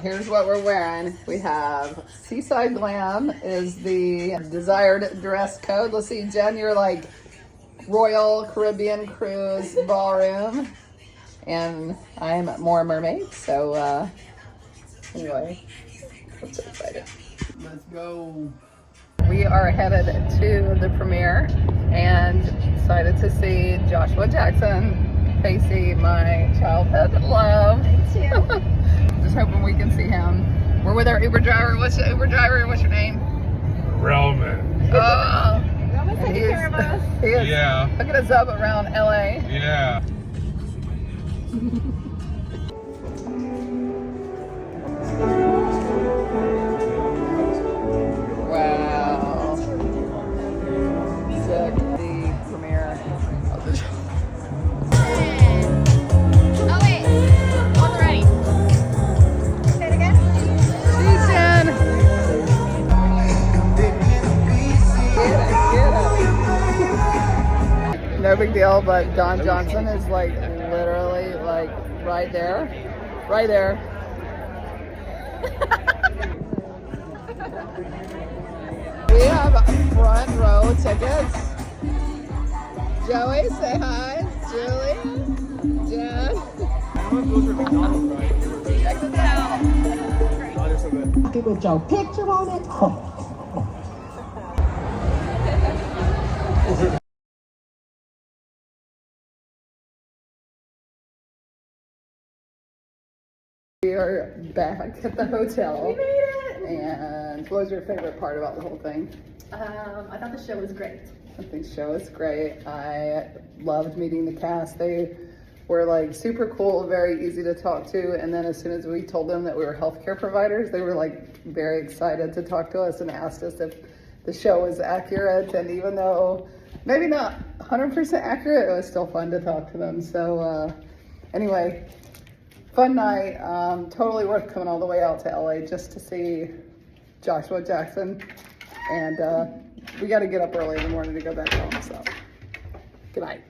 Here's what we're wearing. We have Seaside Glam is the desired dress code. Let's see, Jen, you're like Royal Caribbean Cruise Ballroom. And I'm more mermaid, so anyway, I'm so excited. Let's go. We are headed to the premiere and excited to see Joshua Jackson, Pacey, my childhood love. Me too. Just hoping we can see him. We're with our Uber driver. What's the Uber driver? What's your name? Roman. Oh, Roman's taking care of us. He is Yeah. hooking us up around LA. Yeah. Wow. Sick. The premiere of the show. Oh wait, wasn't ready. Say it again. Season. Get it. No big deal, but Don Johnson is like literally like right there. Right there. We have front row tickets. Joey, say hi. Julie, Jen. Check this out. With your picture on it. We are back at the hotel. We made it. And what was your favorite part about the whole thing? I thought the show was great. I think the show was great. I loved meeting the cast. They were like super cool, very easy to talk to. And then as soon as we told them that we were healthcare providers, they were like very excited to talk to us and asked us if the show was accurate. And even though maybe not 100% accurate, it was still fun to talk to them. So anyway, fun night. Totally worth coming all the way out to LA just to see Joshua Jackson. And we got to get up early in the morning to go back home. So good night.